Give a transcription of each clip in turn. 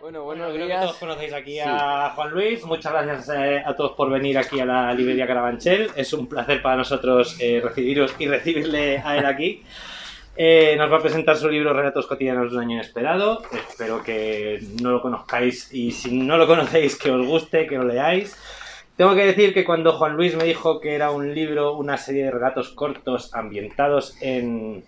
Bueno, buenos Creo que días. todos conocéis aquí a Juan Luis. Muchas gracias a todos por venir aquí a la librería Carabanchel. Es un placer para nosotros recibiros y recibirle a él aquí. Nos va a presentar su libro Relatos cotidianos de un año inesperado. Espero que no lo conozcáis y si no lo conocéis que os guste, que lo leáis. Tengo que decir que cuando Juan Luis me dijo que era un libro, una serie de relatos cortos ambientados en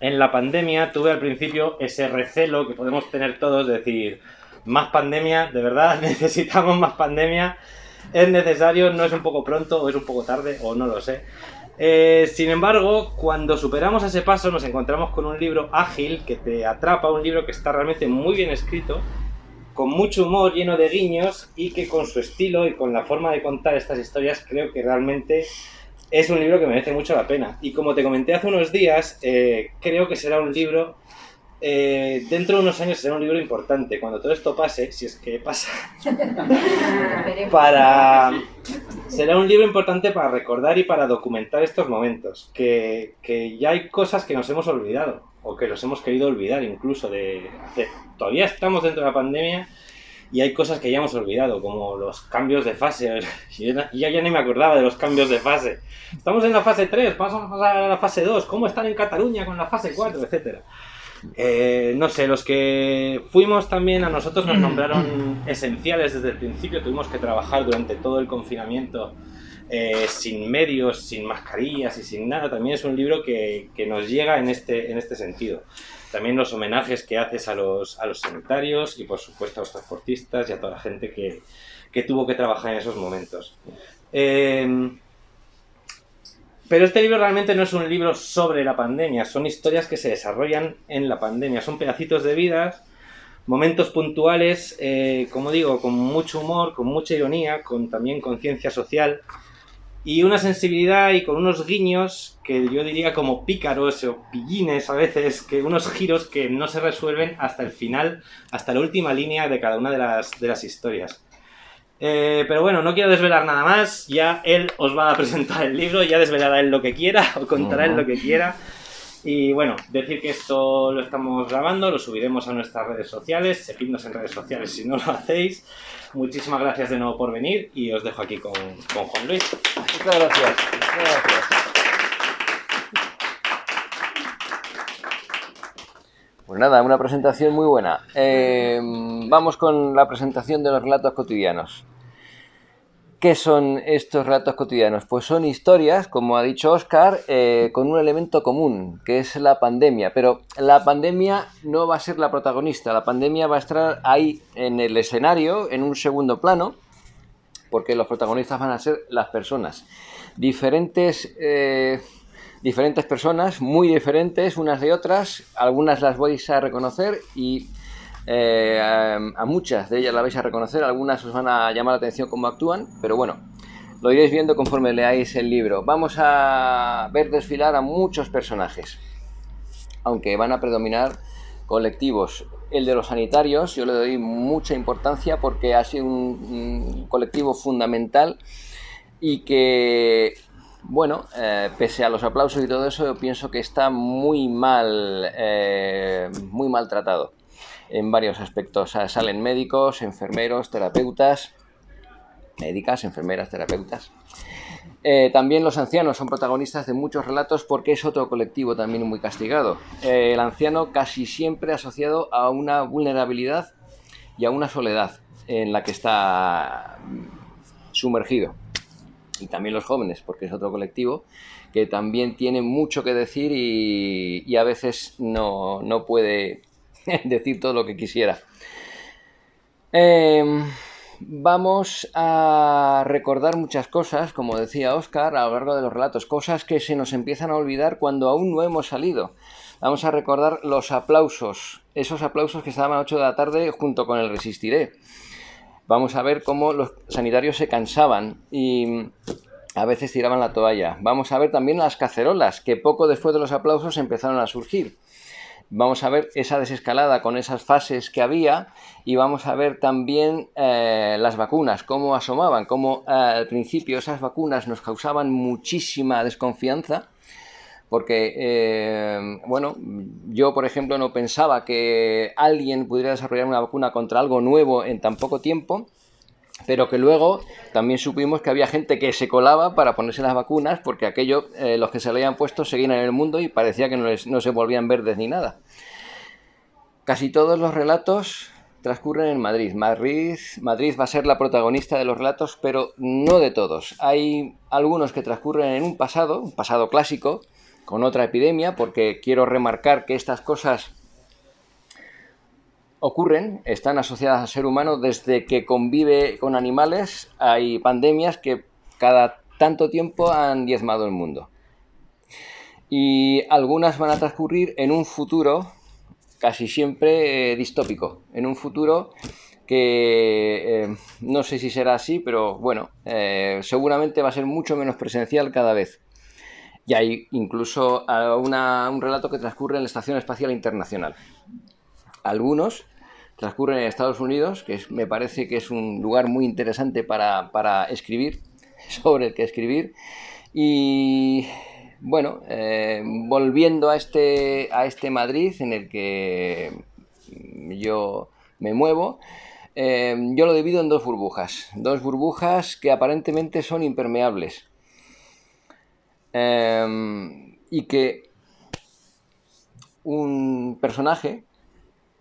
la pandemia, tuve al principio ese recelo que podemos tener todos de decir, más pandemia, de verdad, necesitamos más pandemia, es necesario, no es un poco pronto o es un poco tarde o no lo sé. Sin embargo, cuando superamos ese paso nos encontramos con un libro ágil que te atrapa, un libro que está realmente muy bien escrito, con mucho humor, lleno de guiños y que con su estilo y con la forma de contar estas historias creo que realmente es un libro que merece mucho la pena. Y como te comenté hace unos días, creo que será un libro, dentro de unos años será un libro importante. Cuando todo esto pase, si es que pasa, será un libro importante para recordar y para documentar estos momentos. Que ya hay cosas que nos hemos olvidado, o que nos hemos querido olvidar incluso de hacer. Todavía estamos dentro de la pandemia y hay cosas que ya hemos olvidado, como los cambios de fase. Yo ya ni me acordaba de los cambios de fase. Estamos en la fase 3, pasamos a la fase 2, ¿cómo están en Cataluña con la fase 4, etcétera? No sé, los que fuimos también, a nosotros nos nombraron esenciales desde el principio. Tuvimos que trabajar durante todo el confinamiento sin medios, sin mascarillas y sin nada. También es un libro que nos llega en este sentido. También los homenajes que haces a los sanitarios y por supuesto a los transportistas y a toda la gente que tuvo que trabajar en esos momentos. Pero este libro realmente no es un libro sobre la pandemia, son historias que se desarrollan en la pandemia, son pedacitos de vidas, momentos puntuales, como digo, con mucho humor, con mucha ironía, con también conciencia social y una sensibilidad y con unos guiños que yo diría como pícaros o pillines a veces, que unos giros que no se resuelven hasta el final, hasta la última línea de cada una de las historias. Pero bueno, no quiero desvelar nada más, ya él os va a presentar el libro, ya desvelará él lo que quiera, o contará él lo que quiera. Y bueno, decir que esto lo estamos grabando, lo subiremos a nuestras redes sociales, seguidnos en redes sociales si no lo hacéis. Muchísimas gracias de nuevo por venir y os dejo aquí con Juan Luis. Muchas gracias. Muchas gracias. Pues nada, una presentación muy buena. Vamos con la presentación de los relatos cotidianos. ¿Qué son estos relatos cotidianos? Pues son historias, como ha dicho Óscar, con un elemento común, que es la pandemia. Pero la pandemia no va a ser la protagonista, la pandemia va a estar ahí en el escenario, en un segundo plano, porque los protagonistas van a ser las personas. Diferentes personas, muy diferentes unas de otras, algunas las vais a reconocer y a muchas de ellas las vais a reconocer, algunas os van a llamar la atención cómo actúan, pero bueno, lo iréis viendo conforme leáis el libro. Vamos a ver desfilar a muchos personajes, aunque van a predominar colectivos. El de los sanitarios yo le doy mucha importancia porque ha sido un colectivo fundamental y que, bueno, pese a los aplausos y todo eso, yo pienso que está muy mal tratado en varios aspectos. O sea, salen médicos, enfermeros, terapeutas, médicas, enfermeras, terapeutas. También los ancianos son protagonistas de muchos relatos porque es otro colectivo también muy castigado. El anciano casi siempre asociado a una vulnerabilidad y a una soledad en la que está sumergido. Y también los jóvenes, porque es otro colectivo que también tiene mucho que decir y a veces no puede decir todo lo que quisiera. Vamos a recordar muchas cosas, como decía Óscar, a lo largo de los relatos, cosas que se nos empiezan a olvidar cuando aún no hemos salido. Vamos a recordar los aplausos, esos aplausos que estaban a 8 de la tarde junto con el Resistiré. Vamos a ver cómo los sanitarios se cansaban y a veces tiraban la toalla. Vamos a ver también las cacerolas, que poco después de los aplausos empezaron a surgir. Vamos a ver esa desescalada con esas fases que había y vamos a ver también las vacunas, cómo asomaban, cómo al principio esas vacunas nos causaban muchísima desconfianza porque, bueno, yo, por ejemplo, no pensaba que alguien pudiera desarrollar una vacuna contra algo nuevo en tan poco tiempo, pero que luego también supimos que había gente que se colaba para ponerse las vacunas, porque aquello, los que se lo habían puesto seguían en el mundo y parecía que no se volvían verdes ni nada. Casi todos los relatos transcurren en Madrid. Madrid va a ser la protagonista de los relatos, pero no de todos. Hay algunos que transcurren en un pasado clásico, con otra epidemia, porque quiero remarcar que estas cosas ocurren, están asociadas al ser humano desde que convive con animales. Hay pandemias que cada tanto tiempo han diezmado el mundo. Y algunas van a transcurrir en un futuro casi siempre distópico, en un futuro que no sé si será así, pero bueno, seguramente va a ser mucho menos presencial cada vez. Y hay incluso un relato que transcurre en la Estación Espacial Internacional. Algunos transcurren en Estados Unidos, que me parece que es un lugar muy interesante para escribir, sobre el que escribir. Y bueno, volviendo a este Madrid en el que yo me muevo, yo lo divido en dos burbujas que aparentemente son impermeables, y que un personaje,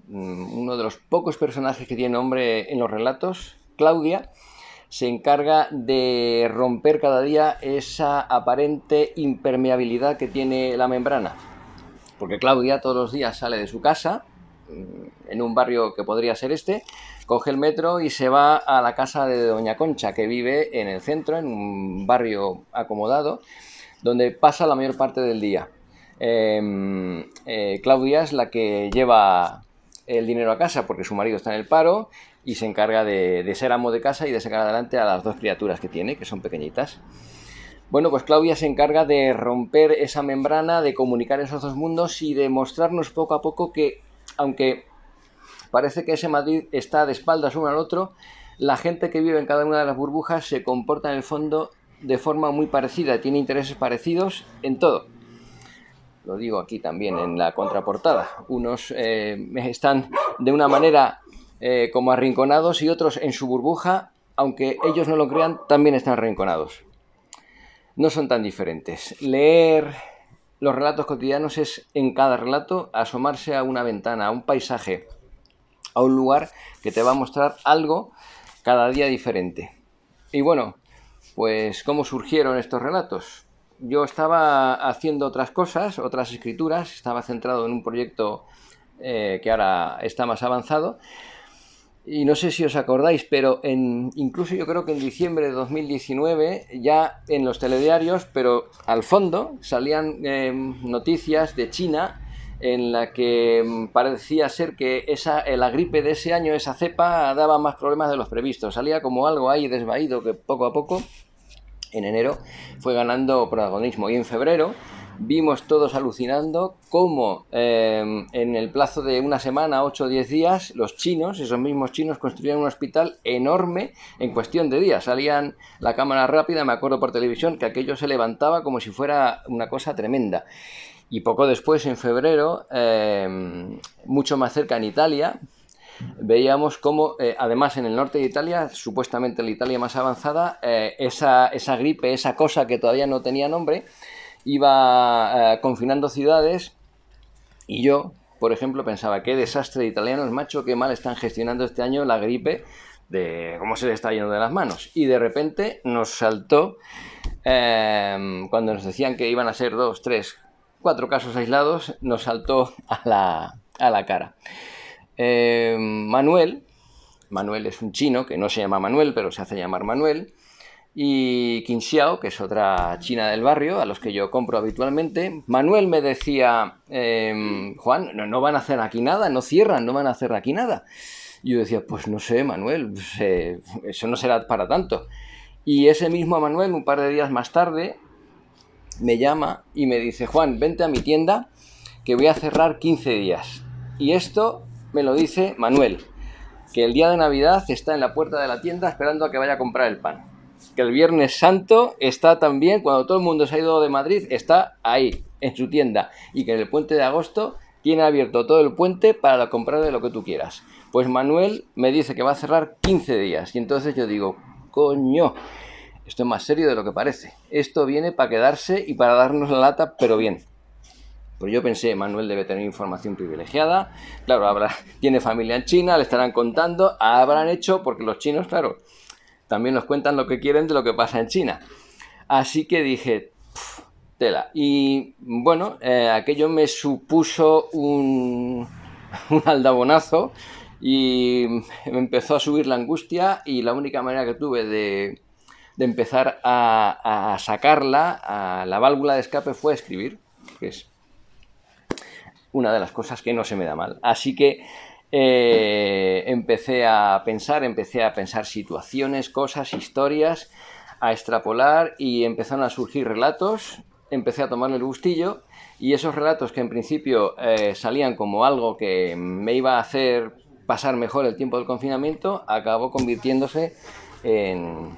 uno de los pocos personajes que tiene nombre en los relatos, Claudia, se encarga de romper cada día esa aparente impermeabilidad que tiene la membrana. Porque Claudia todos los días sale de su casa, en un barrio que podría ser este, coge el metro y se va a la casa de Doña Concha, que vive en el centro, en un barrio acomodado, donde pasa la mayor parte del día. Claudia es la que lleva el dinero a casa porque su marido está en el paro y se encarga de ser amo de casa y de sacar adelante a las dos criaturas que tiene, que son pequeñitas. Bueno, pues Claudia se encarga de romper esa membrana, de comunicar esos dos mundos y de mostrarnos poco a poco que, aunque parece que ese Madrid está de espaldas uno al otro, la gente que vive en cada una de las burbujas se comporta en el fondo de forma muy parecida, tiene intereses parecidos en todo. Lo digo aquí también en la contraportada. Unos están de una manera como arrinconados y otros en su burbuja, aunque ellos no lo crean, también están arrinconados. No son tan diferentes. Leer los relatos cotidianos es, en cada relato, asomarse a una ventana, a un paisaje, a un lugar que te va a mostrar algo cada día diferente. Y bueno, pues ¿cómo surgieron estos relatos? Yo estaba haciendo otras cosas, otras escrituras, estaba centrado en un proyecto que ahora está más avanzado. Y no sé si os acordáis, pero incluso yo creo que en diciembre de 2019, ya en los telediarios, pero al fondo, salían noticias de China en la que parecía ser que la gripe de ese año, esa cepa, daba más problemas de los previstos. Salía como algo ahí desvaído que poco a poco, en enero, fue ganando protagonismo. Y en febrero vimos todos alucinando cómo en el plazo de una semana, 8 o 10 días, los chinos, esos mismos chinos, construían un hospital enorme en cuestión de días. Salían la cámara rápida, me acuerdo por televisión, que aquello se levantaba como si fuera una cosa tremenda. Y poco después, en febrero, mucho más cerca en Italia, veíamos cómo, además en el norte de Italia, supuestamente la Italia más avanzada, esa gripe, esa cosa que todavía no tenía nombre, iba confinando ciudades. Y yo, por ejemplo, pensaba, qué desastre de italianos, macho, qué mal están gestionando este año la gripe, de cómo se le está yendo de las manos. Y de repente nos saltó, cuando nos decían que iban a ser 2, 3, 4 casos aislados, nos saltó a la cara. Manuel es un chino que no se llama Manuel, pero se hace llamar Manuel, y Qin Xiao, que es otra china del barrio a los que yo compro habitualmente. Manuel me decía, Juan, no van a hacer aquí nada, no cierran, no van a hacer aquí nada. Y yo decía, pues no sé, Manuel, eso no será para tanto. Y ese mismo Manuel, un par de días más tarde, me llama y me dice, Juan, vente a mi tienda que voy a cerrar 15 días. Y esto me lo dice Manuel, que el día de Navidad está en la puerta de la tienda esperando a que vaya a comprar el pan. que el Viernes Santo está también, cuando todo el mundo se ha ido de Madrid, está ahí, en su tienda, y que en el puente de agosto tiene abierto todo el puente para comprarle lo que tú quieras. Pues Manuel me dice que va a cerrar 15 días, y entonces yo digo, coño, esto es más serio de lo que parece. Esto viene para quedarse y para darnos la lata, pero bien. Pues yo pensé, Manuel debe tener información privilegiada, claro, tiene familia en China, le estarán contando, habrán hecho, porque los chinos, claro, también nos cuentan lo que quieren de lo que pasa en China. Así que dije, tela. Y bueno, aquello me supuso un aldabonazo y me empezó a subir la angustia, y la única manera que tuve de empezar a sacarla, a la válvula de escape, fue escribir, que es una de las cosas que no se me da mal. Así que empecé a pensar situaciones, cosas, historias, a extrapolar, y empezaron a surgir relatos. Empecé a tomarle el gustillo, y esos relatos, que en principio salían como algo que me iba a hacer pasar mejor el tiempo del confinamiento, acabó convirtiéndose en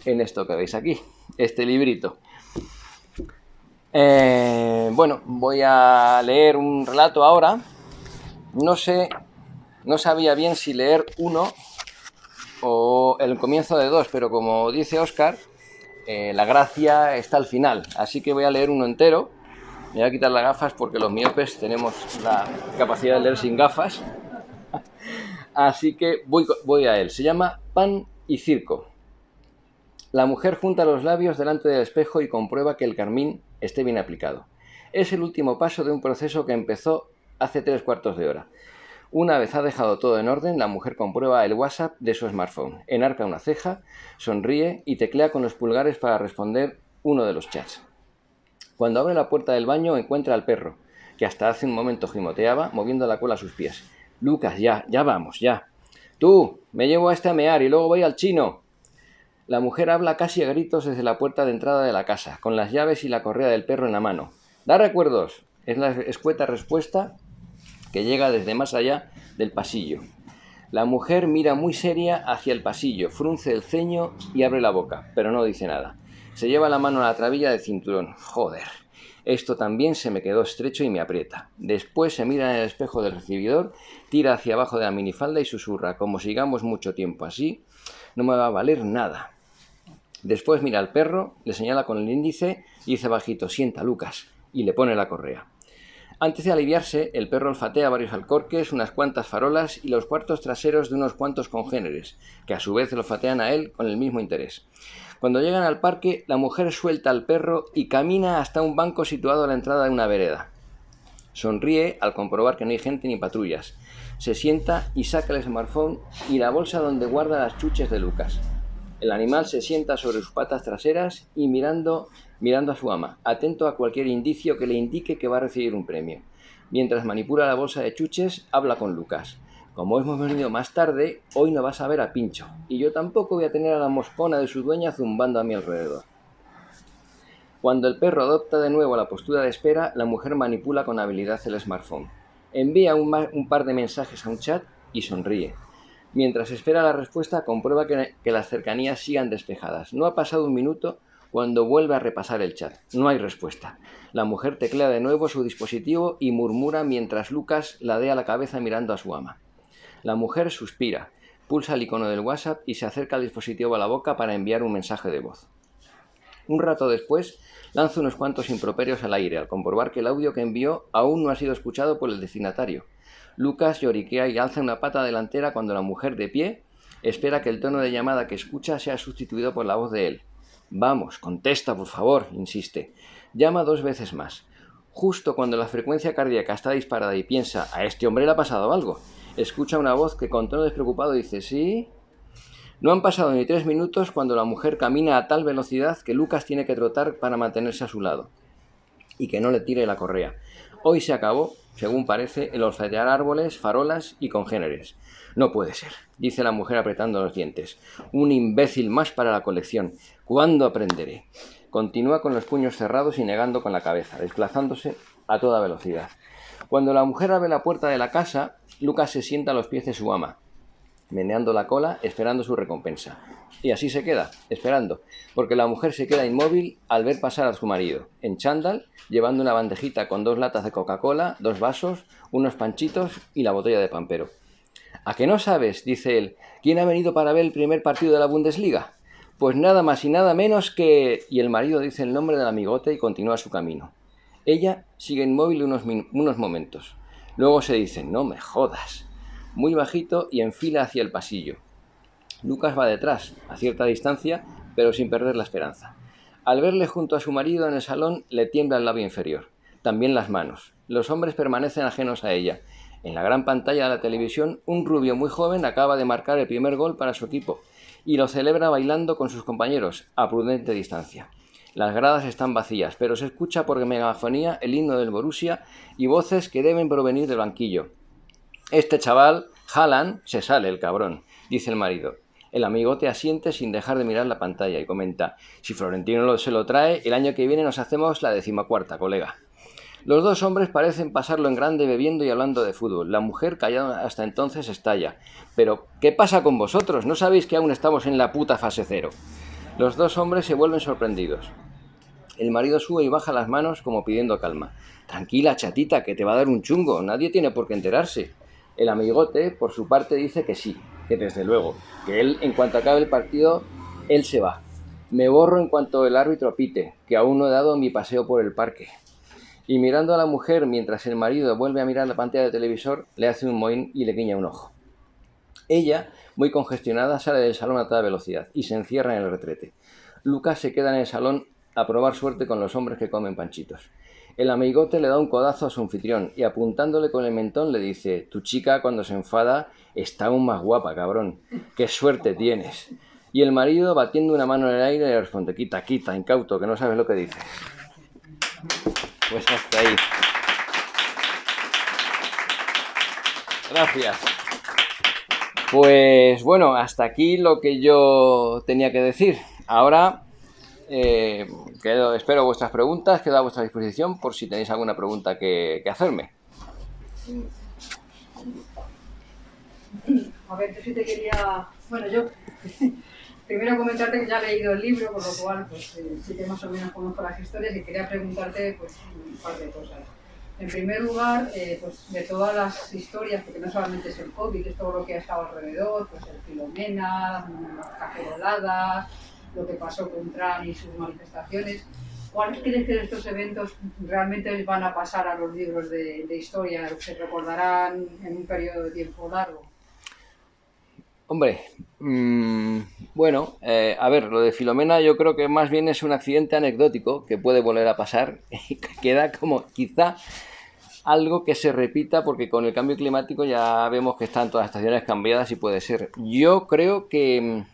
esto que veis aquí, este librito. Bueno, voy a leer un relato ahora. No sabía bien si leer uno o el comienzo de dos, pero como dice Óscar, la gracia está al final, así que voy a leer uno entero. Me voy a quitar las gafas porque los miopes tenemos la capacidad de leer sin gafas. Así que voy a él. Se llama Pan y Circo. La mujer junta los labios delante del espejo y comprueba que el carmín esté bien aplicado. Es el último paso de un proceso que empezó hace 3/4 de hora. Una vez ha dejado todo en orden, la mujer comprueba el WhatsApp de su smartphone, enarca una ceja, sonríe y teclea con los pulgares para responder uno de los chats. Cuando abre la puerta del baño, encuentra al perro, que hasta hace un momento gimoteaba, moviendo la cola a sus pies. Lucas, ya vamos, ya. Tú, me llevo a este a mear y luego voy al chino. La mujer habla casi a gritos desde la puerta de entrada de la casa, con las llaves y la correa del perro en la mano. ¡Da recuerdos! Es la escueta respuesta que llega desde más allá del pasillo. La mujer mira muy seria hacia el pasillo, frunce el ceño y abre la boca, pero no dice nada. Se lleva la mano a la trabilla del cinturón. Joder, esto también se me quedó estrecho y me aprieta. Después se mira en el espejo del recibidor, tira hacia abajo de la minifalda y susurra, como sigamos mucho tiempo así, no me va a valer nada. Después mira al perro, le señala con el índice y dice bajito, sienta, Lucas, y le pone la correa. Antes de aliviarse, el perro olfatea varios alcorques, unas cuantas farolas y los cuartos traseros de unos cuantos congéneres, que a su vez lo olfatean a él con el mismo interés. Cuando llegan al parque, la mujer suelta al perro y camina hasta un banco situado a la entrada de una vereda. Sonríe al comprobar que no hay gente ni patrullas. Se sienta y saca el smartphone y la bolsa donde guarda las chuches de Lucas. El animal se sienta sobre sus patas traseras y mirando a su ama, atento a cualquier indicio que le indique que va a recibir un premio. Mientras manipula la bolsa de chuches, habla con Lucas. Como hemos venido más tarde, hoy no vas a ver a Pincho, y yo tampoco voy a tener a la moscona de su dueña zumbando a mi alrededor. Cuando el perro adopta de nuevo la postura de espera, la mujer manipula con habilidad el smartphone. Envía un par de mensajes a un chat y sonríe. Mientras espera la respuesta, comprueba que las cercanías sigan despejadas. No ha pasado un minuto cuando vuelve a repasar el chat. No hay respuesta. La mujer teclea de nuevo su dispositivo y murmura mientras Lucas ladea la cabeza mirando a su ama. La mujer suspira, pulsa el icono del WhatsApp y se acerca al dispositivo a la boca para enviar un mensaje de voz. Un rato después, lanza unos cuantos improperios al aire al comprobar que el audio que envió aún no ha sido escuchado por el destinatario. Lucas lloriquea y alza una pata delantera cuando la mujer, de pie, espera que el tono de llamada que escucha sea sustituido por la voz de él. «Vamos, contesta, por favor», insiste. Llama 2 veces más. Justo cuando la frecuencia cardíaca está disparada y piensa «¿A este hombre le ha pasado algo?», escucha una voz que con tono despreocupado dice «¿Sí?». No han pasado ni 3 minutos cuando la mujer camina a tal velocidad que Lucas tiene que trotar para mantenerse a su lado y que no le tire la correa. Hoy se acabó, según parece, el olfatear árboles, farolas y congéneres. No puede ser, dice la mujer apretando los dientes. Un imbécil más para la colección. ¿Cuándo aprenderé? Continúa con los puños cerrados y negando con la cabeza, desplazándose a toda velocidad. Cuando la mujer abre la puerta de la casa, Lucas se sienta a los pies de su ama, meneando la cola, esperando su recompensa. Y así se queda, esperando, porque la mujer se queda inmóvil al ver pasar a su marido, en chándal, llevando una bandejita con 2 latas de Coca-Cola, 2 vasos, unos panchitos y la botella de Pampero. ¿A que no sabes, dice él, quién ha venido para ver el primer partido de la Bundesliga? Pues nada más y nada menos que... Y el marido dice el nombre del amigote y continúa su camino. Ella sigue inmóvil unos momentos. Luego se dicen, no me jodas, muy bajito y enfila hacia el pasillo. Lucas va detrás, a cierta distancia, pero sin perder la esperanza. Al verle junto a su marido en el salón, le tiembla el labio inferior, también las manos. Los hombres permanecen ajenos a ella. En la gran pantalla de la televisión, un rubio muy joven acaba de marcar el primer gol para su equipo y lo celebra bailando con sus compañeros, a prudente distancia. Las gradas están vacías, pero se escucha por megafonía el himno del Borussia y voces que deben provenir del banquillo. Este chaval, Haaland, se sale el cabrón, dice el marido. El amigote asiente sin dejar de mirar la pantalla y comenta, si Florentino se lo trae, el año que viene nos hacemos la 14ª, colega. Los dos hombres parecen pasarlo en grande bebiendo y hablando de fútbol. La mujer, callada hasta entonces, estalla. Pero, ¿qué pasa con vosotros? ¿No sabéis que aún estamos en la puta fase 0? Los dos hombres se vuelven sorprendidos. El marido sube y baja las manos como pidiendo calma. Tranquila, chatita, que te va a dar un chungo. Nadie tiene por qué enterarse. El amigote, por su parte, dice que sí, que desde luego, que él, en cuanto acabe el partido, él se va. Me borro en cuanto el árbitro pite, que aún no he dado mi paseo por el parque. Y mirando a la mujer mientras el marido vuelve a mirar la pantalla del televisor, le hace un mohín y le guiña un ojo. Ella, muy congestionada, sale del salón a toda velocidad y se encierra en el retrete. Lucas se queda en el salón a probar suerte con los hombres que comen panchitos. El amigote le da un codazo a su anfitrión y apuntándole con el mentón le dice, tu chica cuando se enfada está aún más guapa, cabrón. ¡Qué suerte tienes! Y el marido, batiendo una mano en el aire, le responde, quita, quita, incauto, que no sabes lo que dices. Pues hasta ahí. Gracias. Pues bueno, hasta aquí lo que yo tenía que decir. Ahora espero vuestras preguntas, quedo a vuestra disposición por si tenéis alguna pregunta que hacerme. A ver, yo sí te quería... Bueno, yo primero comentarte que ya he leído el libro, por lo cual pues, sí que más o menos conozco las historias y quería preguntarte pues, un par de cosas. En primer lugar, pues, de todas las historias, porque no solamente es el COVID, es todo lo que ha estado alrededor, pues el Filomena, las caceroladas, lo que pasó con Trump y sus manifestaciones. ¿Cuál crees que de estos eventos realmente van a pasar a los libros de historia? ¿Se recordarán en un periodo de tiempo largo? Hombre, bueno, a ver, lo de Filomena yo creo que más bien es un accidente anecdótico que puede volver a pasar y que queda como quizá algo que se repita porque con el cambio climático ya vemos que están todas las estaciones cambiadas y puede ser. Yo creo que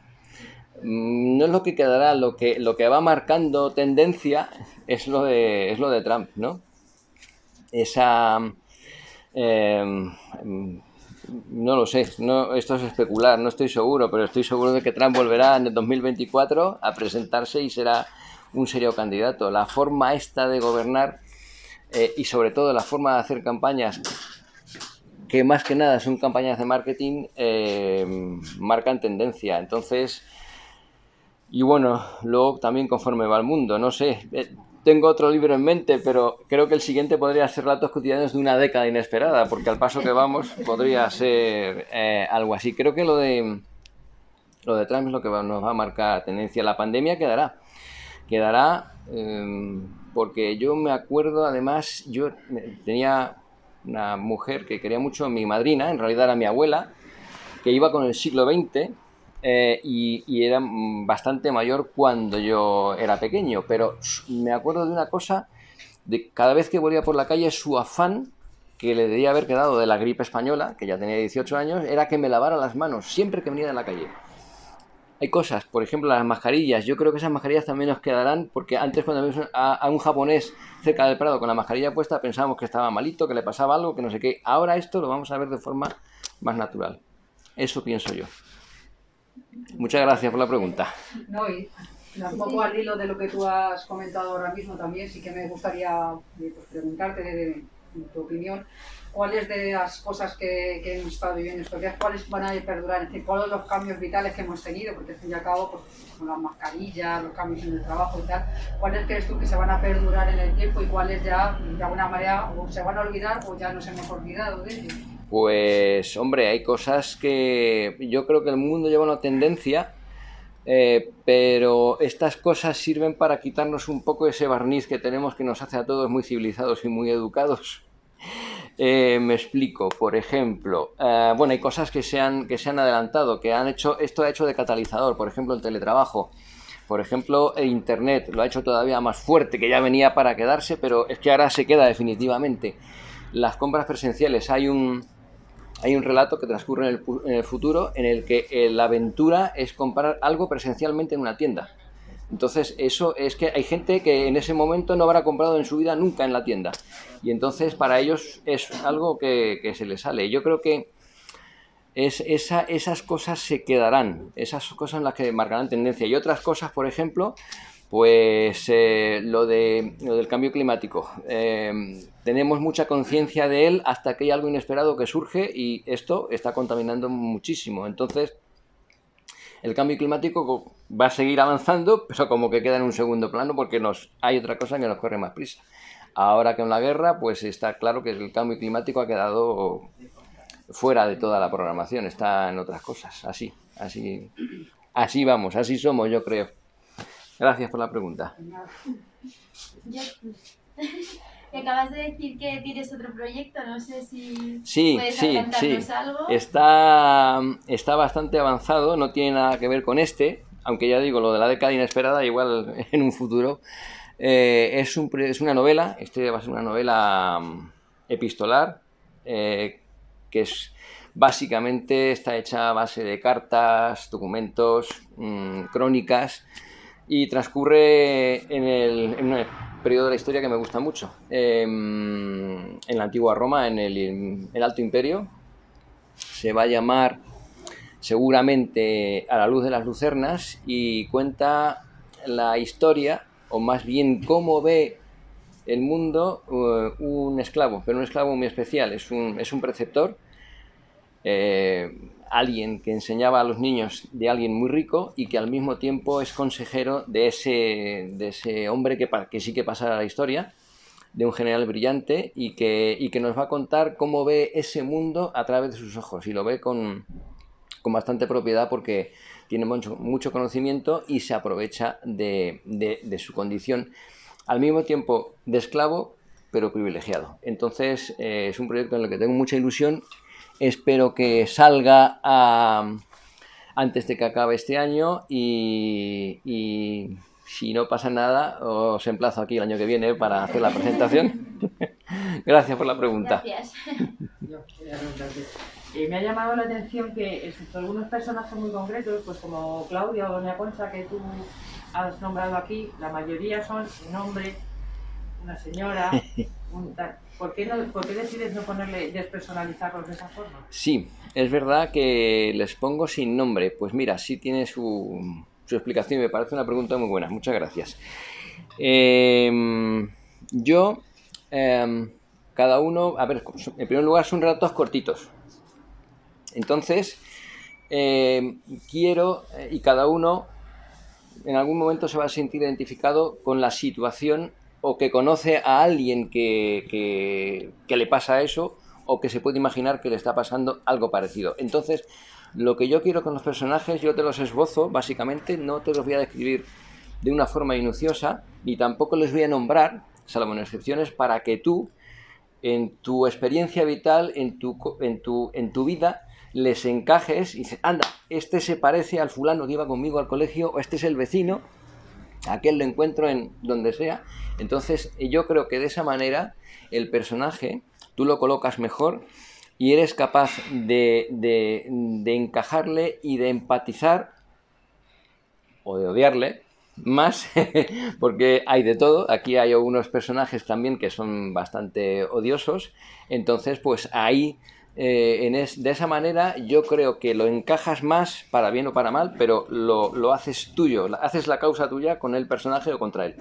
no es lo que quedará, lo que va marcando tendencia es lo de Trump, ¿no? Esa... no lo sé, no, esto es especular, no estoy seguro, pero estoy seguro de que Trump volverá en el 2024 a presentarse y será un serio candidato. La forma esta de gobernar y sobre todo la forma de hacer campañas, que más que nada son campañas de marketing, marcan tendencia. Entonces, y bueno, luego también conforme va el mundo, no sé, tengo otro libro en mente, pero creo que el siguiente podría ser Relatos cotidianos de una década inesperada, porque al paso que vamos podría ser algo así. Creo que lo de Trump es lo que nos va a marcar tendencia. La pandemia quedará porque yo me acuerdo, además, yo tenía una mujer que quería mucho, mi madrina, en realidad era mi abuela, que iba con el siglo XX, y era bastante mayor cuando yo era pequeño, pero me acuerdo de una cosa, de cada vez que volvía por la calle, su afán, que le debía haber quedado de la gripe española, que ya tenía 18 años, era que me lavara las manos siempre que venía de la calle. Hay cosas, por ejemplo las mascarillas, yo creo que esas mascarillas también nos quedarán, porque antes cuando vimos a un japonés cerca del Prado con la mascarilla puesta pensábamos que estaba malito, que le pasaba algo, que no sé qué. Ahora esto lo vamos a ver de forma más natural. Eso pienso yo. Muchas gracias por la pregunta. No, y un poco al hilo de lo que tú has comentado ahora mismo también, sí que me gustaría pues, preguntarte en tu opinión, ¿cuáles de las cosas que hemos estado viviendo estos días, cuáles van a perdurar? Es decir, ¿cuáles los cambios vitales que hemos tenido? Porque al fin y al cabo, pues, con las mascarillas, los cambios en el trabajo y tal, ¿cuáles crees tú que se van a perdurar en el tiempo y cuáles ya, de alguna manera, o se van a olvidar o ya nos hemos olvidado de ellos? Pues, hombre, hay cosas que yo creo que el mundo lleva una tendencia, pero estas cosas sirven para quitarnos un poco ese barniz que tenemos que nos hace a todos muy civilizados y muy educados. Me explico, por ejemplo, bueno, hay cosas que se han adelantado, que han hecho, esto ha hecho de catalizador, por ejemplo, el teletrabajo, por ejemplo, el internet lo ha hecho todavía más fuerte, que ya venía para quedarse, pero es que ahora se queda definitivamente. Las compras presenciales, hay un relato que transcurre en el futuro en el que la aventura es comprar algo presencialmente en una tienda. Entonces, eso es que hay gente que en ese momento no habrá comprado en su vida nunca en la tienda. Y entonces, para ellos es algo que se les sale. Yo creo que esas cosas se quedarán. Esas cosas son las que marcarán tendencia. Y otras cosas, por ejemplo, pues lo del cambio climático. Tenemos mucha conciencia de él hasta que hay algo inesperado que surge y esto está contaminando muchísimo. Entonces, el cambio climático va a seguir avanzando, pero como que queda en un segundo plano porque hay otra cosa que nos corre más prisa. Ahora que en la guerra, pues está claro que el cambio climático ha quedado fuera de toda la programación, está en otras cosas. Así vamos, así somos, yo creo. Gracias por la pregunta. Te acabas de decir que tienes otro proyecto, no sé si puedes Sí. adelantarnos algo. Está bastante avanzado, no tiene nada que ver con aunque ya digo, lo de la década inesperada, igual en un futuro. Es una novela, va a ser una novela epistolar, que básicamente está hecha a base de cartas, documentos, crónicas, y transcurre en un periodo de la historia que me gusta mucho, en la antigua Roma, en el Alto Imperio. Se va a llamar seguramente A la luz de las lucernas y cuenta la historia, o más bien cómo ve el mundo un esclavo, pero un esclavo muy especial. Es un preceptor, alguien que enseñaba a los niños de alguien muy rico y que al mismo tiempo es consejero de ese hombre que sí que pasará a la historia, de un general brillante y que nos va a contar cómo ve ese mundo a través de sus ojos, y lo ve con bastante propiedad porque tiene mucho conocimiento y se aprovecha de su condición, al mismo tiempo de esclavo, pero privilegiado. Entonces es un proyecto en el que tengo mucha ilusión. Espero que salga antes de que acabe este año y si no pasa nada, os emplazo aquí el año que viene para hacer la presentación. Gracias por la pregunta. Gracias. Yo quería preguntarte. Me ha llamado la atención que, excepto algunos personajes muy concretos, pues como Claudia o Doña Concha, que tú has nombrado aquí, la mayoría son un hombre, una señora, un tal. ¿Por qué decides no despersonalizarlos de esa forma? Sí, es verdad que les pongo sin nombre. Pues mira, sí tiene su explicación y me parece una pregunta muy buena. Muchas gracias. Cada uno... A ver, en primer lugar son relatos cortitos. Entonces, quiero... y cada uno en algún momento se va a sentir identificado con la situación, o que conoce a alguien que le pasa eso, o que se puede imaginar que le está pasando algo parecido. Entonces, lo que yo quiero con los personajes, yo te los esbozo, básicamente, no te los voy a describir de una forma minuciosa, ni tampoco les voy a nombrar, salvo en excepciones, para que tú, en tu experiencia vital, en tu vida, les encajes y dices, anda, este se parece al fulano que iba conmigo al colegio, o este es el vecino, aquel lo encuentro en donde sea. Entonces yo creo que de esa manera el personaje tú lo colocas mejor y eres capaz de encajarle y de empatizar, o de odiarle más, porque hay de todo. Aquí hay algunos personajes también que son bastante odiosos. Entonces pues ahí de esa manera yo creo que lo encajas más, para bien o para mal, pero lo haces tuyo, haces la causa tuya con el personaje o contra él.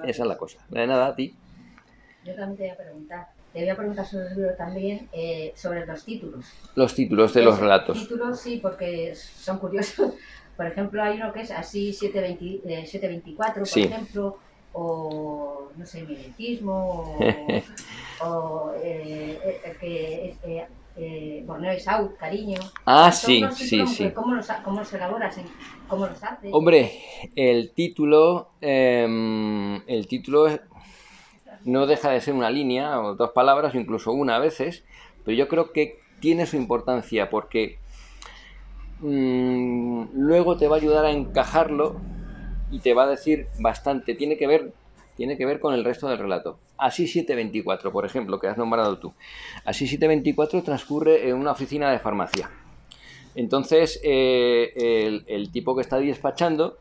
Esa es la cosa. De nada, a ti. Yo también te voy a preguntar. Te voy a preguntar sobre el libro también, sobre los títulos. Los títulos de los relatos. Títulos, sí, porque son curiosos. Por ejemplo, hay uno que es así 724, por Sí. ejemplo, o no sé, mimetismo, o el que es Borneo y Saud, cariño. Ah, Son sí, unos sí, títulos, sí. ¿Cómo los elaboras? ¿Cómo los haces? Hombre, el título no deja de ser una línea o dos palabras, o incluso una a veces, pero yo creo que tiene su importancia porque luego te va a ayudar a encajarlo y te va a decir bastante. Tiene que ver con el resto del relato. Así 724, por ejemplo, que has nombrado tú. Así 724 transcurre en una oficina de farmacia. Entonces, el tipo que está ahí despachando,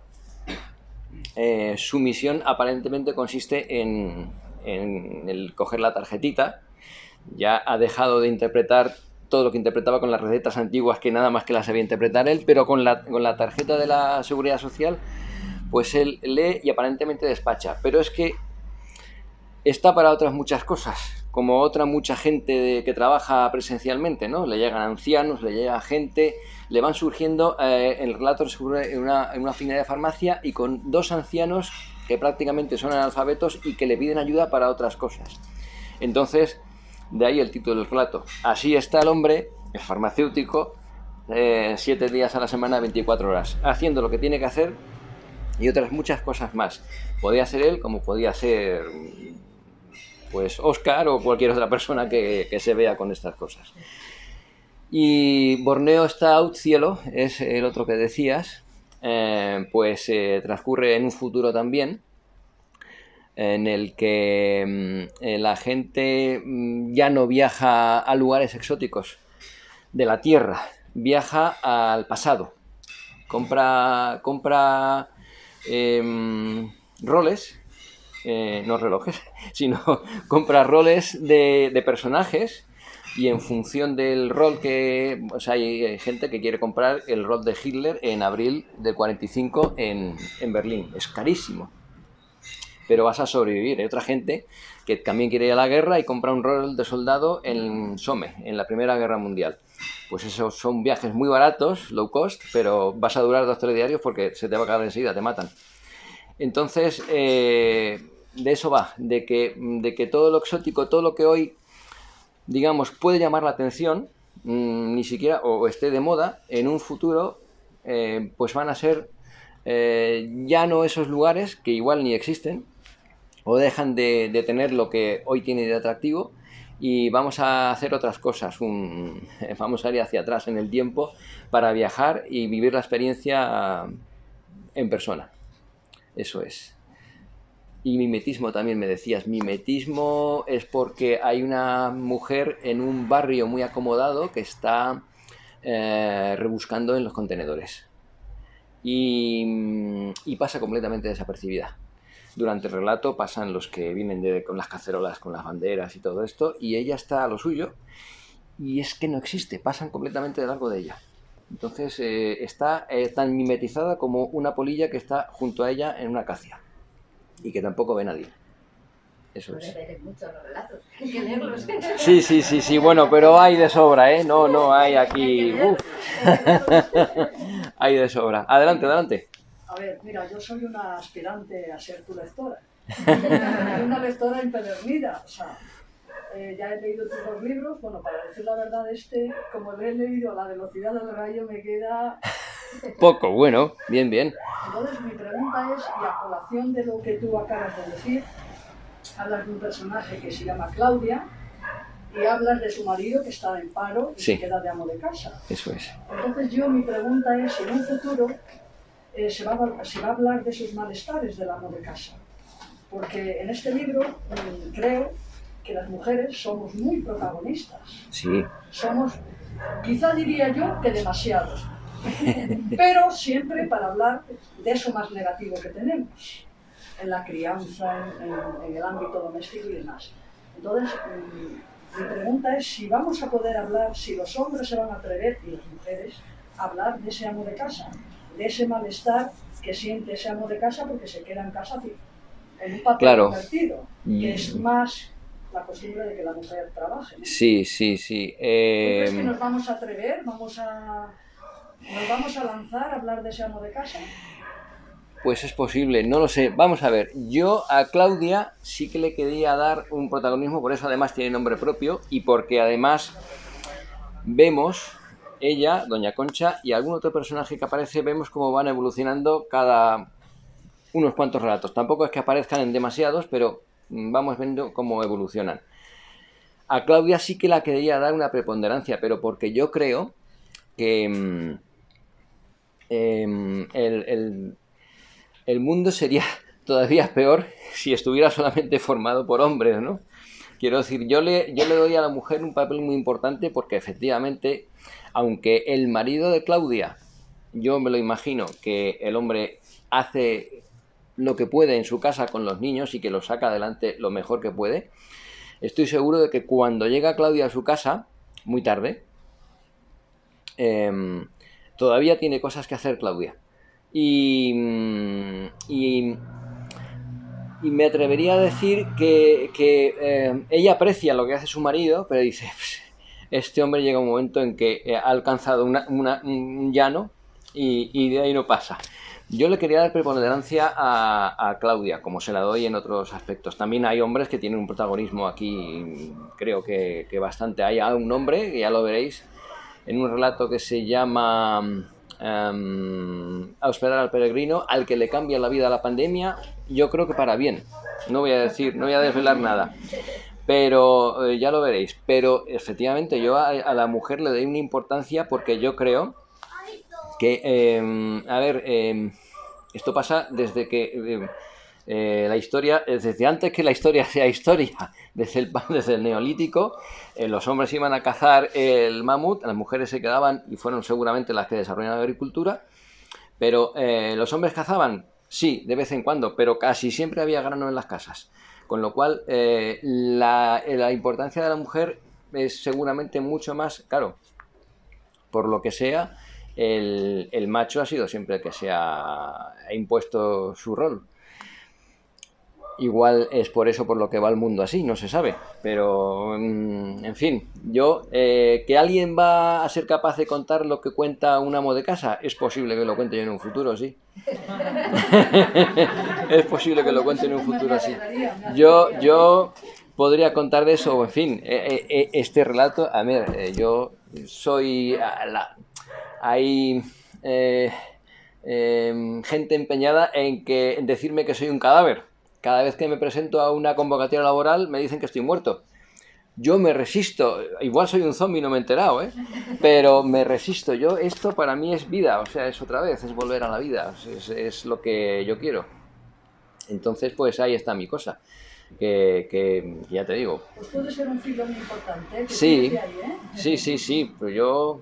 su misión aparentemente consiste en el coger la tarjetita. Ya ha dejado de interpretar todo lo que interpretaba con las recetas antiguas, que nada más que las sabía interpretar él, pero con la tarjeta de la Seguridad Social, pues él lee y aparentemente despacha. Pero es que está para otras muchas cosas, como otra mucha gente que trabaja presencialmente, ¿no? Le llegan ancianos, le llega gente, le van surgiendo, el relato surge en una oficina de farmacia y con dos ancianos que prácticamente son analfabetos y que le piden ayuda para otras cosas. Entonces, de ahí el título del relato. Así está el hombre, el farmacéutico, 7 días a la semana, 24 horas, haciendo lo que tiene que hacer y otras muchas cosas más. Podía ser él como podía ser pues Oscar o cualquier otra persona que se vea con estas cosas. Y Borneo Stout Cielo es el otro que decías, pues transcurre en un futuro también, en el que la gente ya no viaja a lugares exóticos de la Tierra, viaja al pasado, compra roles, no relojes, sino compra roles de personajes y en función del rol que... O sea, hay gente que quiere comprar el rol de Hitler en abril del 45 en Berlín. Es carísimo, pero vas a sobrevivir. Hay otra gente que también quiere ir a la guerra y compra un rol de soldado en Somme, en la Primera Guerra Mundial. Pues esos son viajes muy baratos, low cost, pero vas a durar 2 o 3 diarios porque se te va a acabar enseguida, te matan. Entonces, de eso va, de que todo lo exótico, todo lo que hoy, digamos, puede llamar la atención, ni siquiera, o esté de moda, en un futuro, pues van a ser ya no esos lugares que igual ni existen, o dejan de tener lo que hoy tiene de atractivo, y vamos a hacer otras cosas, vamos a ir hacia atrás en el tiempo para viajar y vivir la experiencia en persona. Eso es. Y mimetismo también me decías. Mimetismo es porque hay una mujer en un barrio muy acomodado que está rebuscando en los contenedores y pasa completamente desapercibida. Durante el relato pasan los que vienen con las cacerolas, con las banderas y todo esto, y ella está a lo suyo y es que no existe, pasan completamente de largo de ella. Entonces está tan mimetizada como una polilla que está junto a ella en una acacia y que tampoco ve nadie. Eso es. Mucho los relatos, hay que leerlos. Sí, bueno, pero hay de sobra, ¿eh? No hay aquí... Hay de sobra. Adelante. A ver, mira, yo soy una aspirante a ser tu lectora. Una lectora empedernida, o sea, ya he leído tus 2 libros. Bueno, para decir la verdad, como lo he leído a la velocidad del rayo, me queda... Poco, bueno, bien. Entonces, mi pregunta es, y a colación de lo que tú acabas de decir, hablas de un personaje que se llama Claudia y hablas de su marido que está en paro y Sí. se queda de amo de casa. Eso es. Entonces, mi pregunta es, si en un futuro se va a hablar de esos malestares del amo de casa. Porque en este libro creo que las mujeres somos muy protagonistas. Sí. Somos, quizá diría yo, que demasiado. Pero siempre para hablar de eso más negativo que tenemos, en la crianza, en el ámbito doméstico y demás. Entonces, mi pregunta es si vamos a poder hablar, si los hombres se van a atrever, y las mujeres, a hablar de ese amo de casa, de ese malestar que siente ese amo de casa porque se queda en casa en un papel Claro. convertido, que es más la costumbre de que la mujer trabaje, ¿no? Sí, sí, sí. ¿Tú crees que nos vamos a atrever? ¿Nos vamos a lanzar a hablar de ese amo de casa? Pues es posible, no lo sé. Vamos a ver, yo a Claudia sí que le quería dar un protagonismo, por eso además tiene nombre propio y porque además vemos ella, Doña Concha y algún otro personaje que aparece, vemos cómo van evolucionando cada unos cuantos relatos. Tampoco es que aparezcan en demasiados, pero vamos viendo cómo evolucionan. A Claudia sí que la quería dar una preponderancia, pero porque yo creo que el mundo sería todavía peor si estuviera solamente formado por hombres, ¿no? Quiero decir, yo le doy a la mujer un papel muy importante porque efectivamente, aunque el marido de Claudia, yo me lo imagino que el hombre hace lo que puede en su casa con los niños y que los saca adelante lo mejor que puede, estoy seguro de que cuando llega Claudia a su casa, muy tarde, todavía tiene cosas que hacer Claudia. Y me atrevería a decir que ella aprecia lo que hace su marido, pero dice, este hombre llega un momento en que ha alcanzado un llano y de ahí no pasa. Yo le quería dar preponderancia a Claudia, como se la doy en otros aspectos. También hay hombres que tienen un protagonismo aquí, creo que bastante. Hay un hombre, que ya lo veréis, en un relato que se llama A hospedar al peregrino, al que le cambia la vida a la pandemia, yo creo que para bien. No voy a desvelar nada, pero ya lo veréis. Pero efectivamente yo a la mujer le doy una importancia porque yo creo que, esto pasa desde que la historia, desde antes que la historia sea historia, desde el neolítico, los hombres iban a cazar el mamut, las mujeres se quedaban y fueron seguramente las que desarrollaron la agricultura, pero los hombres cazaban, sí, de vez en cuando, pero casi siempre había grano en las casas, con lo cual la importancia de la mujer es seguramente mucho más, claro, por lo que sea, el macho ha sido siempre el que ha impuesto su rol. Igual es por eso por lo que va el mundo así, no se sabe. Pero, en fin, que alguien va a ser capaz de contar lo que cuenta un amo de casa, es posible que lo cuente yo en un futuro, sí. Es posible que lo cuente en un futuro, sí. Yo podría contar de eso, en fin, este relato, a ver, yo soy... hay gente empeñada en decirme que soy un cadáver. Cada vez que me presento a una convocatoria laboral me dicen que estoy muerto. Yo me resisto, igual soy un zombie, no me he enterado, pero me resisto. Esto para mí es vida, o sea, es otra vez, es volver a la vida, es lo que yo quiero. Entonces, pues ahí está mi cosa, que ya te digo. Pues puede ser un filo muy importante. Sí, ahí, sí, pero yo...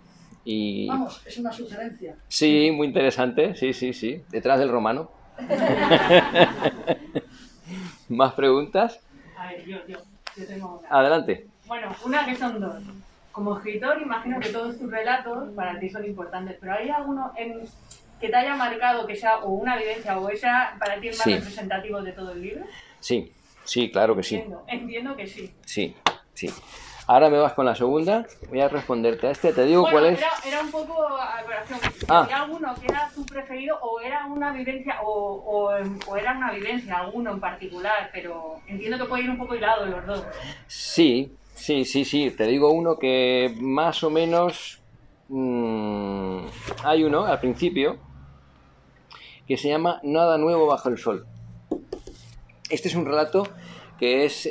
Vamos, es una sugerencia. Sí, muy interesante, sí, detrás del romano. ¿Más preguntas? A ver, yo tengo una. Adelante. Bueno, una que son dos. Como escritor, imagino que todos tus relatos para ti son importantes, pero ¿hay alguno que te haya marcado, que sea o una vivencia o esa para ti el más representativo de todo el libro? Sí, claro que sí. Entiendo que sí. Sí. Ahora me vas con la segunda, voy a responderte a te digo cuál es. Era un poco a corazón. ¿Había alguno que era tu preferido o era una vivencia o era una vivencia, alguno en particular? Pero entiendo que puede ir un poco hilado de los dos. Sí, te digo uno que más o menos hay uno al principio que se llama Nada nuevo bajo el sol. Este es un relato que es...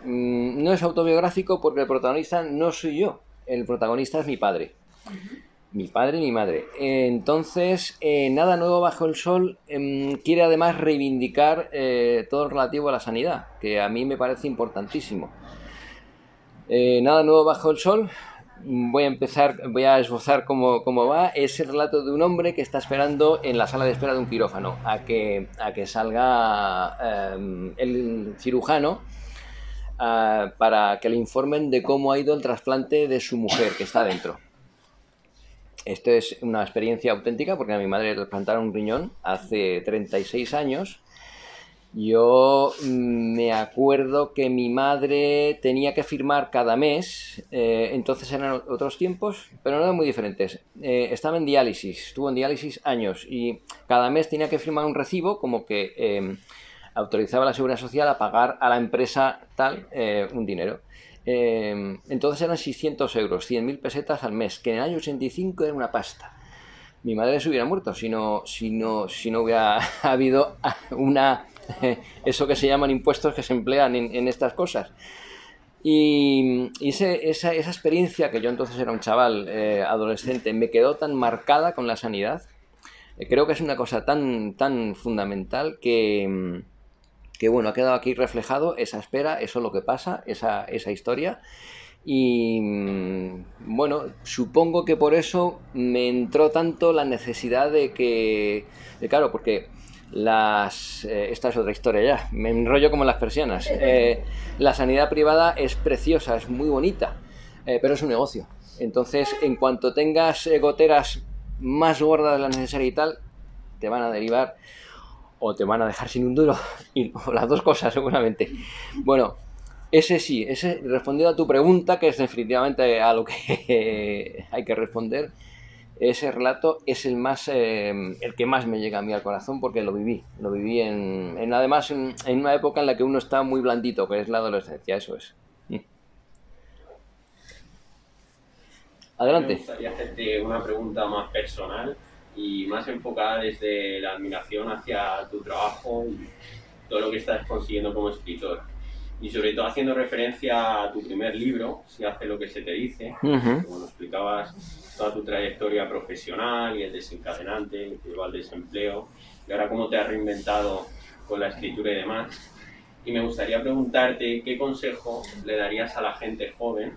no es autobiográfico porque el protagonista no soy yo, el protagonista es mi padre. Mi padre y mi madre. Entonces, Nada nuevo bajo el sol quiere además reivindicar todo lo relativo a la sanidad, que a mí me parece importantísimo. Nada nuevo bajo el sol, voy a esbozar cómo va. Es el relato de un hombre que está esperando en la sala de espera de un quirófano a que salga el cirujano para que le informen de cómo ha ido el trasplante de su mujer que está dentro. Esto es una experiencia auténtica porque a mi madre le trasplantaron un riñón hace 36 años Yo me acuerdo que mi madre tenía que firmar cada mes, entonces eran otros tiempos, pero no eran muy diferentes. Estaba en diálisis, estuvo en diálisis años y cada mes tenía que firmar un recibo como que autorizaba a la Seguridad Social a pagar a la empresa tal un dinero. Entonces eran 600 euros, 100.000 pesetas al mes, que en el año 85 era una pasta. Mi madre se hubiera muerto si no hubiera habido eso que se llaman impuestos que se emplean en estas cosas. Y esa experiencia, que yo entonces era un chaval adolescente, me quedó tan marcada con la sanidad. Creo que es una cosa tan fundamental que bueno, ha quedado aquí reflejado esa espera, eso es lo que pasa, esa historia. Y bueno, supongo que por eso me entró tanto la necesidad claro, porque esta es otra historia ya, me enrollo como las persianas. La sanidad privada es preciosa, es muy bonita, pero es un negocio. Entonces, en cuanto tengas goteras más gordas de la necesaria y tal, te van a derivar o te van a dejar sin un duro, o las dos cosas seguramente. Bueno, ese respondiendo a tu pregunta, que es definitivamente a lo que hay que responder, ese relato es el que más me llega a mí al corazón, porque lo viví además en una época en la que uno está muy blandito, que es la adolescencia, eso es. Adelante. Me gustaría hacerte una pregunta más personal y más enfocada desde la admiración hacia tu trabajo y todo lo que estás consiguiendo como escritor. Y sobre todo haciendo referencia a tu primer libro, Si hace lo que se te dice, que, bueno, explicabas toda tu trayectoria profesional y el desencadenante, que llevó al desempleo, y ahora cómo te has reinventado con la escritura y demás. Y me gustaría preguntarte qué consejo le darías a la gente joven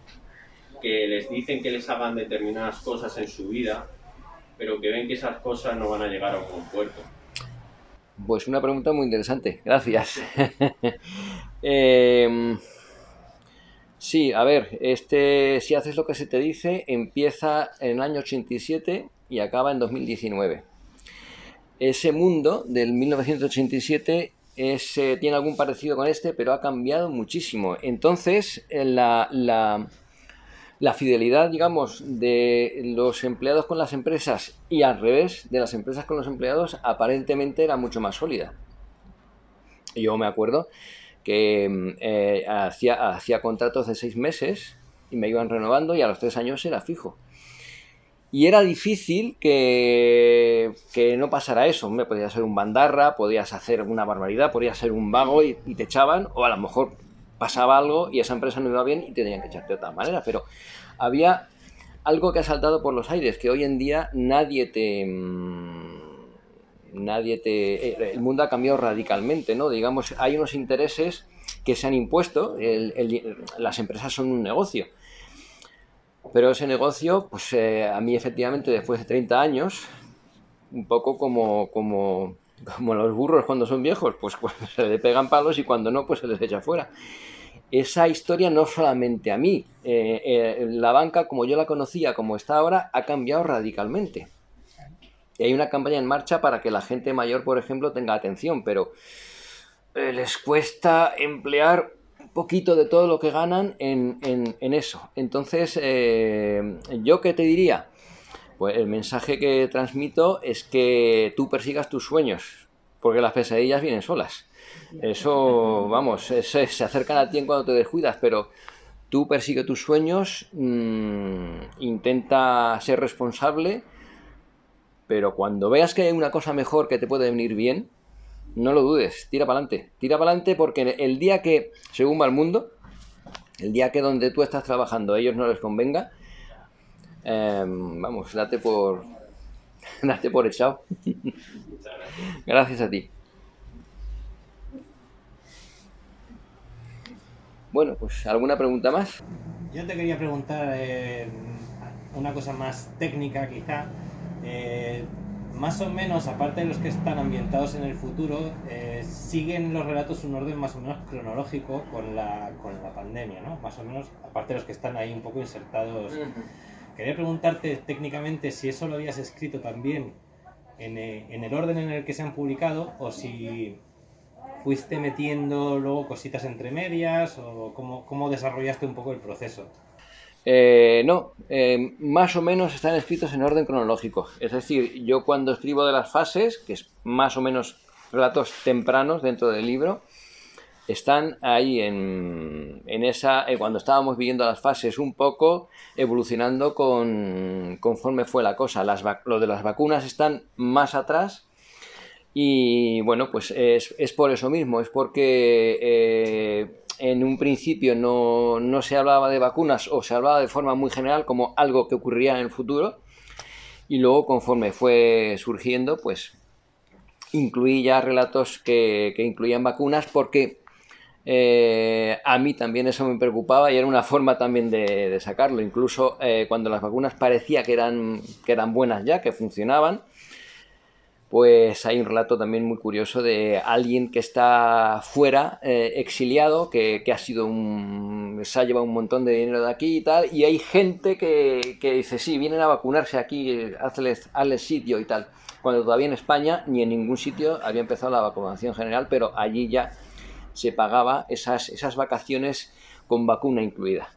que les dicen que les hagan determinadas cosas en su vida, pero que ven que esas cosas no van a llegar a un buen puerto. Pues una pregunta muy interesante, gracias. Sí, a ver, Si haces lo que se te dice, empieza en el año 87 y acaba en 2019. Ese mundo del 1987 tiene algún parecido con pero ha cambiado muchísimo. Entonces, la fidelidad, digamos, de los empleados con las empresas y al revés, de las empresas con los empleados, aparentemente era mucho más sólida. Yo me acuerdo que hacía contratos de 6 meses y me iban renovando y a los 3 años era fijo. Y era difícil que no pasara eso. Hombre, podías ser un bandarra, podías hacer una barbaridad, podías ser un vago y te echaban, o a lo mejor pasaba algo y esa empresa no iba bien y te tenían que echar de otra manera, pero había algo que ha saltado por los aires, que hoy en día el mundo ha cambiado radicalmente, ¿no? Digamos, hay unos intereses que se han impuesto, las empresas son un negocio, pero ese negocio, pues a mí efectivamente después de 30 años, un poco como los burros cuando son viejos, pues se le pegan palos y cuando no, pues se les echa fuera. Esa historia no solamente a mí, la banca como yo la conocía, como está ahora, ha cambiado radicalmente. Y hay una campaña en marcha para que la gente mayor, por ejemplo, tenga atención, pero les cuesta emplear un poquito de todo lo que ganan en eso. Entonces, ¿yo qué te diría? Pues el mensaje que transmito es que tú persigas tus sueños, porque las pesadillas vienen solas. Eso, vamos, se acercan a ti en cuando te descuidas, pero tú persigue tus sueños, intenta ser responsable, pero cuando veas que hay una cosa mejor que te puede venir bien, no lo dudes, tira para adelante porque el día que, según va el mundo, el día que donde tú estás trabajando a ellos no les convenga, vamos, date por echado. Gracias a ti. Bueno, pues ¿alguna pregunta más? Yo te quería preguntar una cosa más técnica quizá. Más o menos, aparte de los que están ambientados en el futuro, siguen los relatos un orden más o menos cronológico con la pandemia, ¿no? Más o menos, aparte de los que están ahí un poco insertados. Quería preguntarte técnicamente si eso lo habías escrito también en el orden en el que se han publicado o si ¿fuiste metiendo luego cositas entre medias o cómo desarrollaste un poco el proceso? No, más o menos están escritos en orden cronológico. Es decir, yo cuando escribo de las fases, que es más o menos relatos tempranos dentro del libro, están ahí en esa, cuando estábamos viviendo las fases un poco, evolucionando conforme fue la cosa. Lo de las vacunas están más atrás y bueno, pues es por eso mismo, es porque en un principio no se hablaba de vacunas o se hablaba de forma muy general como algo que ocurriría en el futuro y luego conforme fue surgiendo, pues incluí ya relatos que incluían vacunas porque a mí también eso me preocupaba y era una forma también de sacarlo. Incluso cuando las vacunas parecía que eran buenas ya, que funcionaban, pues hay un relato también muy curioso de alguien que está fuera, exiliado, que se ha llevado un montón de dinero de aquí y tal, y hay gente que dice, sí, vienen a vacunarse aquí, hazles sitio y tal, cuando todavía en España ni en ningún sitio había empezado la vacunación general, pero allí ya se pagaba esas vacaciones con vacuna incluida.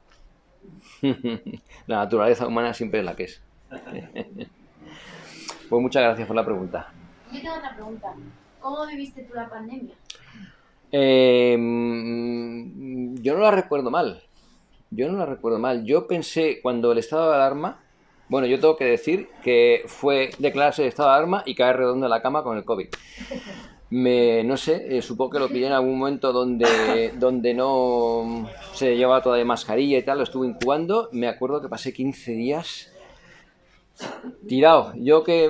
La naturaleza humana siempre es la que es. Pues muchas gracias por la pregunta. Yo tengo otra pregunta. ¿Cómo viviste tú la pandemia? Yo no la recuerdo mal. Yo pensé cuando el estado de alarma, bueno, yo tengo que decir que fue declararse el estado de alarma y caer redondo en la cama con el COVID. No sé, supongo que lo pillé en algún momento donde no se llevaba todavía mascarilla y tal, lo estuve incubando. Me acuerdo que pasé 15 días tirado. Yo que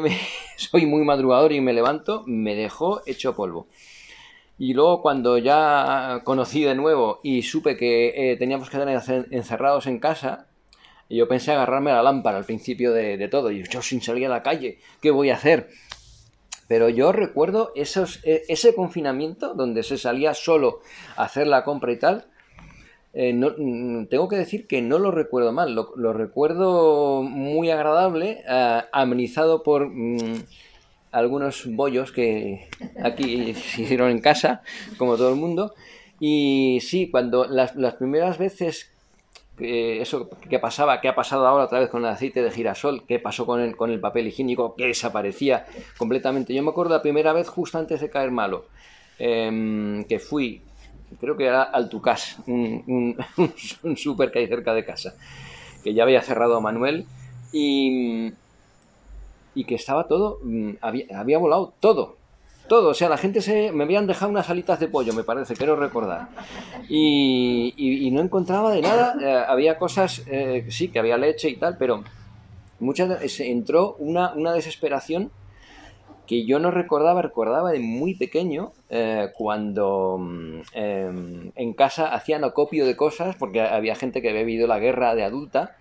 soy muy madrugador y me levanto, me dejó hecho polvo. Y luego cuando ya conocí de nuevo y supe que teníamos que estar encerrados en casa, yo pensé agarrarme a la lámpara al principio de todo. Y yo sin salir a la calle, ¿qué voy a hacer? Pero yo recuerdo ese confinamiento donde se salía solo a hacer la compra y tal. Tengo que decir que no lo recuerdo mal, lo recuerdo muy agradable, amenizado por algunos bollos que aquí se hicieron en casa, como todo el mundo. Y sí, cuando las primeras veces eso que pasaba, que ha pasado ahora otra vez con el aceite de girasol, que pasó con el papel higiénico, que desaparecía completamente. Yo me acuerdo la primera vez justo antes de caer malo, que fui, creo que era Altucás, un súper que hay cerca de casa, que ya había cerrado a Manuel y que estaba todo, había volado todo, o sea, la gente me habían dejado unas alitas de pollo, me parece, quiero recordar, y no encontraba de nada. Había cosas, sí, que había leche y tal, pero muchas veces entró una desesperación que yo no recordaba de muy pequeño, cuando en casa hacían acopio de cosas, porque había gente que había vivido la guerra de adulta,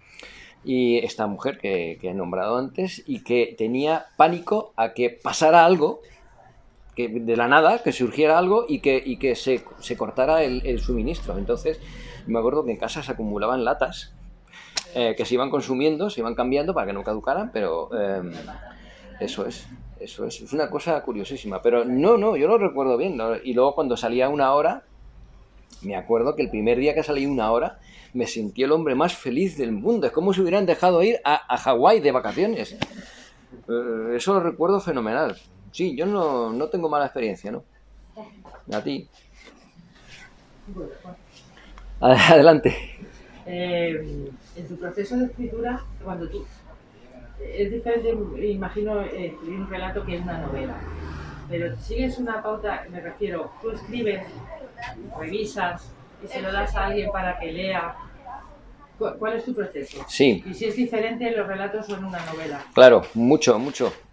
y esta mujer que he nombrado antes, y que tenía pánico a que pasara algo, que de la nada, que surgiera algo y que se cortara el suministro. Entonces, me acuerdo que en casa se acumulaban latas que se iban consumiendo, se iban cambiando para que no caducaran, pero eso es una cosa curiosísima. Pero no, yo lo recuerdo bien, ¿no? Y luego cuando salía una hora, me acuerdo que el primer día que salí una hora, me sentí el hombre más feliz del mundo. Es como si hubieran dejado ir a Hawái de vacaciones. Eso lo recuerdo fenomenal. Sí, yo no tengo mala experiencia, ¿no? A ti. Adelante. En tu proceso de escritura, cuando tú... Es diferente, imagino, escribir un relato que una novela. Pero sigues una pauta, me refiero, tú escribes, revisas y se lo das a alguien para que lea. ¿Cuál es tu proceso? Sí. Y si es diferente los relatos o en una novela. Claro, mucho.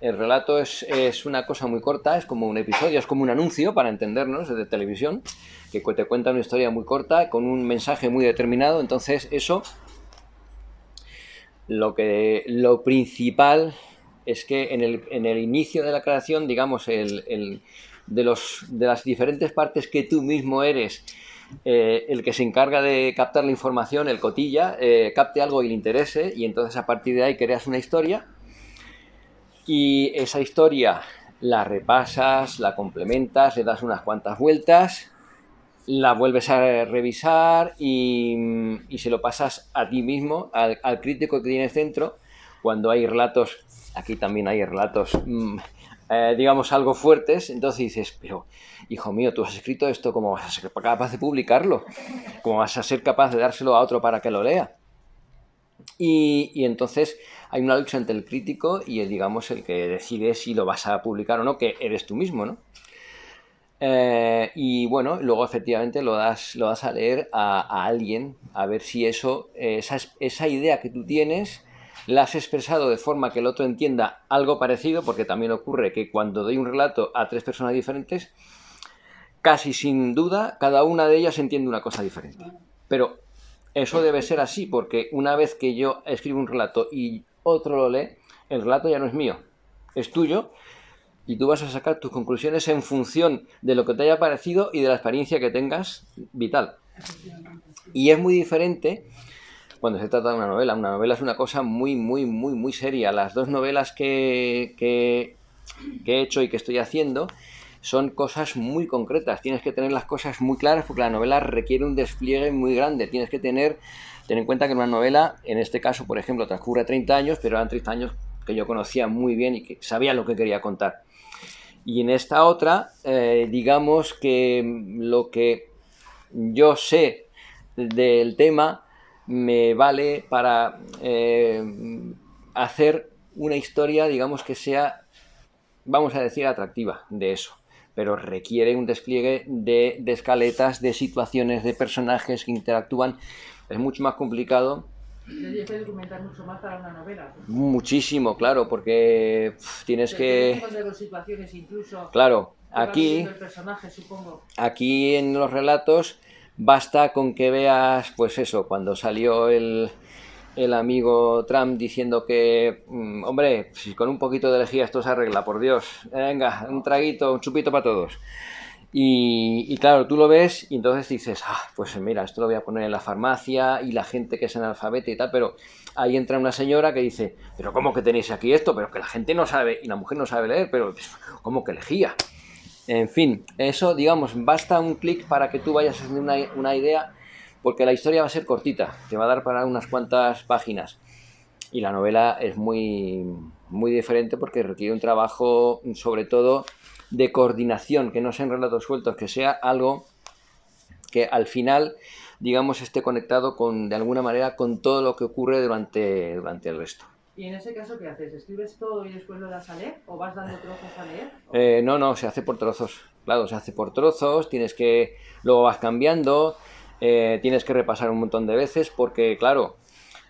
El relato es una cosa muy corta, es como un episodio, es como un anuncio, para entendernos, de televisión, que te cuenta una historia muy corta, con un mensaje muy determinado. Entonces eso, lo principal es que en el inicio de la creación, digamos, de las diferentes partes que tú mismo eres, el que se encarga de captar la información, el cotilla, capte algo y le interese, y entonces a partir de ahí creas una historia, y esa historia la repasas, la complementas, le das unas cuantas vueltas, la vuelves a revisar y se lo pasas a ti mismo, al crítico que tienes dentro, cuando hay relatos, aquí también hay relatos, digamos, algo fuertes, entonces dices, pero, hijo mío, tú has escrito esto, ¿cómo vas a ser capaz de publicarlo? ¿Cómo vas a ser capaz de dárselo a otro para que lo lea? Y entonces hay una lucha entre el crítico y digamos, el que decide si lo vas a publicar o no, que eres tú mismo, ¿no? Y bueno, luego efectivamente lo das a leer a alguien, a ver si esa idea que tú tienes la has expresado de forma que el otro entienda algo parecido, porque también ocurre que cuando doy un relato a 3 personas diferentes, casi sin duda, cada una de ellas entiende una cosa diferente. Pero eso debe ser así, porque una vez que yo escribo un relato y otro lo lee, el relato ya no es mío, es tuyo, y tú vas a sacar tus conclusiones en función de lo que te haya parecido y de la experiencia que tengas vital. Y es muy diferente cuando se trata de una novela. Una novela es una cosa muy, muy, muy, muy seria. Las 2 novelas que he hecho y que estoy haciendo son cosas muy concretas. Tienes que tener las cosas muy claras porque la novela requiere un despliegue muy grande. Tienes que ten en cuenta que una novela, en este caso, por ejemplo, transcurre 30 años, pero eran 30 años que yo conocía muy bien y que sabía lo que quería contar. Y en esta otra, digamos que lo que yo sé del tema me vale para hacer una historia, digamos, que sea, vamos a decir, atractiva de eso. Pero requiere un despliegue de escaletas, de situaciones, de personajes que interactúan. Es mucho más complicado. Tienes que documentar mucho más para una novela. Muchísimo, claro, porque tienes que... De situaciones incluso. Claro, aquí... El personaje, supongo. Aquí en los relatos basta con que veas, pues eso, cuando salió el amigo Trump diciendo que, hombre, si con un poquito de lejía esto se arregla, por Dios, venga, un traguito, un chupito para todos. Y claro, tú lo ves y entonces dices, pues mira, esto lo voy a poner en la farmacia y la gente que es analfabeta y tal, pero ahí entra una señora que dice, pero ¿cómo que tenéis aquí esto? Pero que la gente no sabe, y la mujer no sabe leer, pero ¿cómo que lejía? En fin, eso, digamos, basta un clic para que tú vayas haciendo una idea, porque la historia va a ser cortita, te va a dar para unas cuantas páginas. Y la novela es muy, muy diferente porque requiere un trabajo, sobre todo, de coordinación, que no sean relatos sueltos, que sea algo que al final, digamos, esté conectado de alguna manera con todo lo que ocurre durante el resto. ¿Y en ese caso qué haces? ¿Escribes todo y después lo das a leer? ¿O vas dando trozos a leer? No, se hace por trozos. Claro, se hace por trozos, luego vas cambiando, tienes que repasar un montón de veces porque, claro,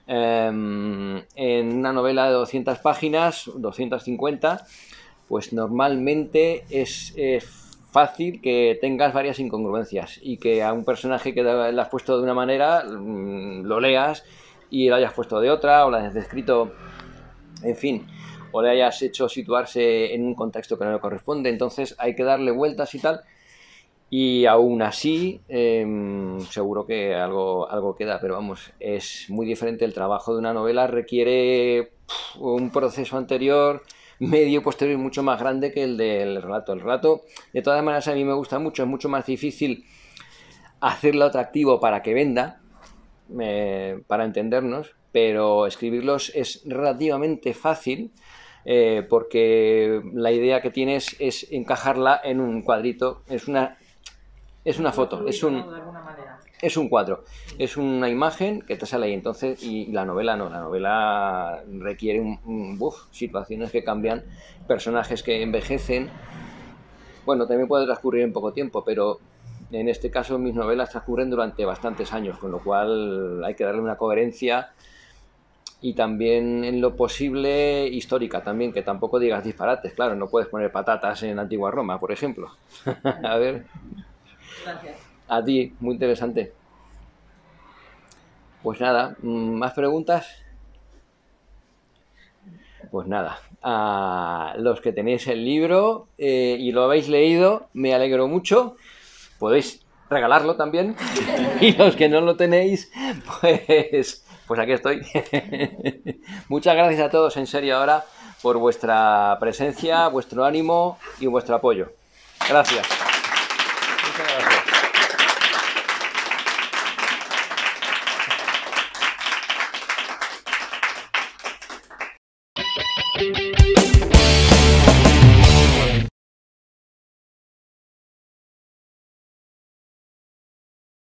en una novela de 200 páginas, 250, pues normalmente es fácil que tengas varias incongruencias y que a un personaje que le has puesto de una manera lo leas y lo hayas puesto de otra, o lo hayas descrito, en fin, o le hayas hecho situarse en un contexto que no le corresponde. Entonces hay que darle vueltas y tal, y aún así seguro que algo queda, pero vamos, es muy diferente. El trabajo de una novela requiere un proceso anterior, medio y posterior mucho más grande que el del relato. El relato, de todas maneras, a mí me gusta mucho, es mucho más difícil hacerlo atractivo para que venda, para entendernos, pero escribirlos es relativamente fácil, porque la idea que tienes es encajarla en un cuadrito, es una foto, es un cuadro, es una imagen que te sale ahí. Entonces, y la novela no, la novela requiere situaciones que cambian, personajes que envejecen. Bueno, también puede transcurrir en poco tiempo, pero en este caso mis novelas transcurren durante bastantes años, con lo cual hay que darle una coherencia y también, en lo posible, histórica también, que tampoco digas disparates. Claro, no puedes poner patatas en Antigua Roma, por ejemplo. A ver. Gracias. A ti, muy interesante. Pues nada, ¿más preguntas? Pues nada, a los que tenéis el libro y lo habéis leído, me alegro mucho. Podéis regalarlo también. Y los que no lo tenéis, pues aquí estoy. Muchas gracias a todos, en serio, ahora, por vuestra presencia, vuestro ánimo y vuestro apoyo. Gracias.